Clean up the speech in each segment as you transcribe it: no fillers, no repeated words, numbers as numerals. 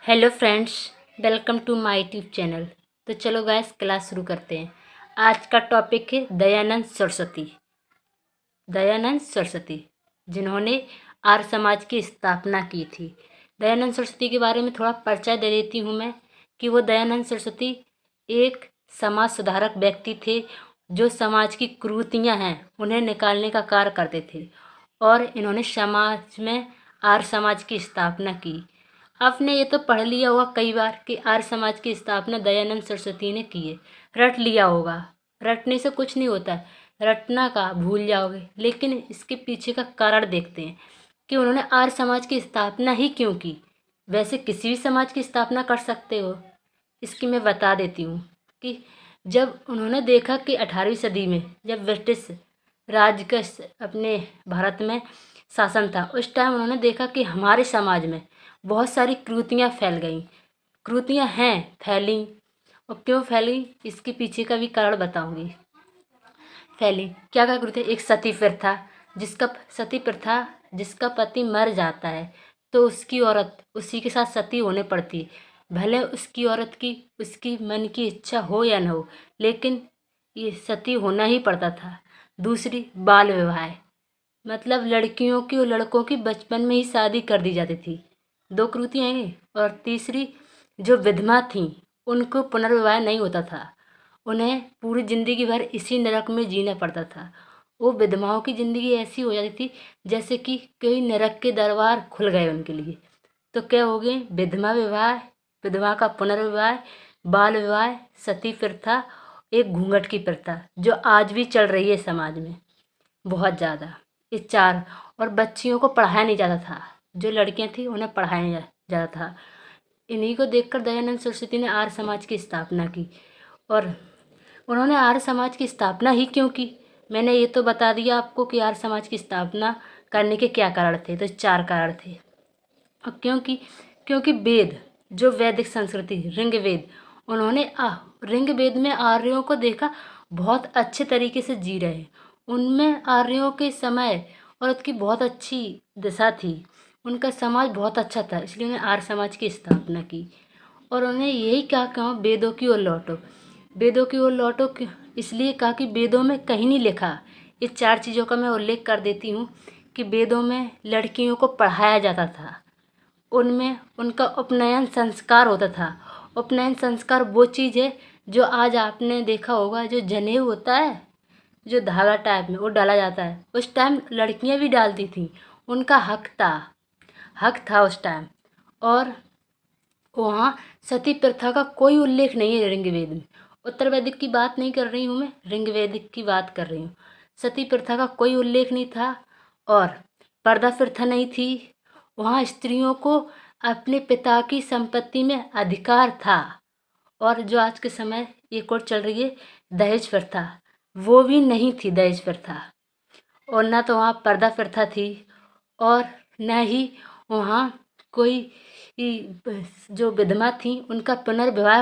Hello friends, welcome to my YouTube channel. तो चलो guys, class शुरू करते हैं। आज का टॉपिक है दयानंद सरस्वती। दयानंद सरस्वती जिन्होंने आर्य समाज की स्थापना की थी। दयानंद सरस्वती के बारे में थोड़ा परिचय दे देती हूँ मैं कि वो दयानंद सरस्वती एक समाज सुधारक व्यक्ति थे जो समाज की कुरीतियाँ हैं उन्हें निकालने का कार्य करते थे और इन्होंने समाज में आर्य समाज की स्थापना की। आपने ये तो पढ़ लिया होगा कई बार कि आर्य समाज की स्थापना दयानंद सरस्वती ने की है। रट लिया होगा। रटने से कुछ नहीं होता है, रटना का भूल जाओगे। लेकिन इसके पीछे का कारण देखते हैं कि उन्होंने आर्य समाज की स्थापना ही क्यों की। वैसे किसी भी समाज की स्थापना कर सकते हो, इसकी मैं बता देती हूँ कि जब उन्होंने देखा कि 18वीं सदी में जब ब्रिटिश राज का अपने भारत में शासन था, उस टाइम उन्होंने देखा कि हमारे समाज में बहुत सारी कुरीतियाँ फैल गई। कुरीतियाँ हैं फैली, और क्यों फैली इसके पीछे का भी कारण बताऊंगी। फैली क्या क्या कुरीतियाँ? एक सती प्रथा जिसका पति मर जाता है तो उसकी औरत उसी के साथ सती होने पड़ती है। भले उसकी औरत की उसकी मन की इच्छा हो या न हो, लेकिन ये सती होना ही पड़ता था। दूसरी, बाल विवाह, मतलब लड़कियों की और लड़कों की बचपन में ही शादी कर दी जाती थी। दो कुरीतियाँ हैं। और तीसरी, जो विधवा थीं उनको पुनर्विवाह नहीं होता था, उन्हें पूरी ज़िंदगी भर इसी नरक में जीना पड़ता था। वो विधवाओं की ज़िंदगी ऐसी हो जाती थी जैसे कि कई नरक के दरबार खुल गए उनके लिए। तो क्या हो गए? विधवा विवाह, विधवा का पुनर्विवाह, बाल विवाह, सती प्रथा, एक घूंघट की प्रथा जो आज भी चल रही है समाज में बहुत ज़्यादा। ये चार। और बच्चियों को पढ़ाया नहीं जाता था, जो लड़कियां थी उन्हें पढ़ाया नहीं जाता था। इन्हीं को देखकर दयानंद सरस्वती ने आर्य समाज की स्थापना की। और उन्होंने आर्य समाज की स्थापना ही क्यों की? मैंने ये तो बता दिया आपको कि आर्य समाज की स्थापना करने के क्या कारण थे। तो चार कारण थे। और क्योंकि वेद, जो वैदिक संस्कृति ऋग्वेद, उन्होंने ऋग्वेद में आर्यों को देखा बहुत अच्छे तरीके से जी रहे हैं। उनमें आर्यों के समय औरत की बहुत अच्छी दशा थी, उनका समाज बहुत अच्छा था, इसलिए उन्हें आर्य समाज की स्थापना की। और उन्हें यही कहा कि वेदों की ओर लौटो। वेदों की ओर लौटो इसलिए कहा कि वेदों में कहीं नहीं लिखा। ये चार चीज़ों का मैं उल्लेख कर देती हूँ कि वेदों में लड़कियों को पढ़ाया जाता था, उनमें उनका उपनयन संस्कार होता था। उपनयन संस्कार वो चीज़ है जो आज आपने देखा होगा, जो जनेऊ होता है, जो धागा टाइप में वो डाला जाता है, उस टाइम लड़कियां भी डालती थीं। उनका हक था उस टाइम। और वहाँ सती प्रथा का कोई उल्लेख नहीं है ऋग्वेद में। उत्तर वैदिक की बात नहीं कर रही हूँ मैं, ऋग्वेदिक की बात कर रही हूँ। सती प्रथा का कोई उल्लेख नहीं था और पर्दा प्रथा नहीं थी। वहाँ स्त्रियों को अपने पिता की संपत्ति में अधिकार था। और जो आज के समय एक और चल रही है दहेज प्रथा, वो भी नहीं थी दहेज प्रथा। और ना तो वहाँ पर्दा प्रथा थी और न ही वहाँ कोई जो विधवा थी उनका पुनर्विवाह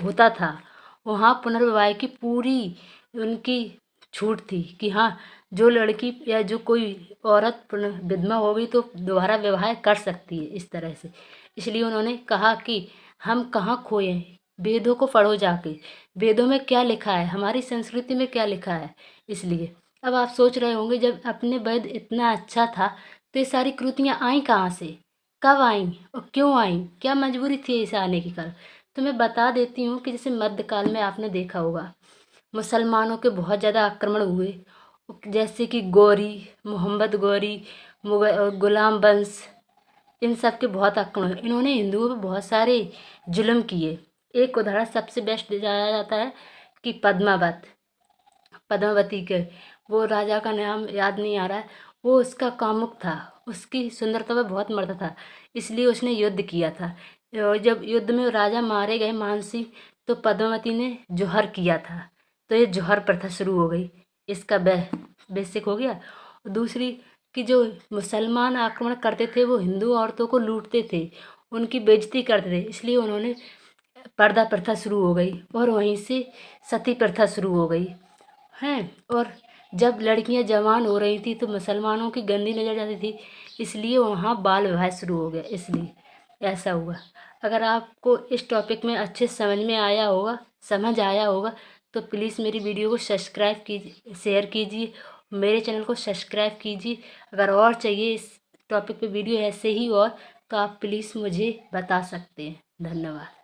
होता था। वहाँ पुनर्विवाह की पूरी उनकी छूट थी कि हाँ, जो लड़की या जो कोई औरत विधवा हो गई तो दोबारा विवाह कर सकती है इस तरह से। इसलिए उन्होंने कहा कि हम कहाँ खोए, वेदों को पढ़ो जाके, वेदों में क्या लिखा है, हमारी संस्कृति में क्या लिखा है। इसलिए अब आप सोच रहे होंगे जब अपने वेद इतना अच्छा था तो ये सारी कृतियाँ आई कहाँ से, कब आई और क्यों आई, क्या मजबूरी थी इसे आने की कारण। तो मैं बता देती हूँ कि जैसे मध्यकाल में आपने देखा होगा मुसलमानों के बहुत ज़्यादा आक्रमण हुए, जैसे कि गौरी, मोहम्मद गौरी, गुलाम वंश, इन सब के बहुत आक्रमण। इन्होंने हिंदुओं पर बहुत सारे जुल्म किए। एक उदाहरण सबसे बेस्ट दिया जाता है कि पद्मावती के, वो राजा का नाम याद नहीं आ रहा है, वो उसका कामुक था, उसकी सुंदरता पर बहुत मरता था, इसलिए उसने युद्ध किया था। और जब युद्ध में राजा मारे गए मानसिंह, तो पद्मावती ने जौहर किया था, तो ये जौहर प्रथा शुरू हो गई। इसका बेसिक हो गया। दूसरी कि जो मुसलमान आक्रमण करते थे वो हिंदू औरतों को लूटते थे, उनकी बेइज्जती करते थे, इसलिए उन्होंने पर्दा प्रथा शुरू हो गई और वहीं से सती प्रथा शुरू हो गई हैं। और जब लड़कियां जवान हो रही थी तो मुसलमानों की गंदी नज़र जाती थी, इसलिए वहाँ बाल विवाह शुरू हो गया। इसलिए ऐसा हुआ। अगर आपको इस टॉपिक में अच्छे समझ आया होगा तो प्लीज़ मेरी वीडियो को सब्सक्राइब कीजिए, शेयर कीजिए, मेरे चैनल को सब्सक्राइब कीजिए। अगर और चाहिए इस टॉपिक पे वीडियो ऐसे ही और, तो आप प्लीज़ मुझे बता सकते हैं। धन्यवाद।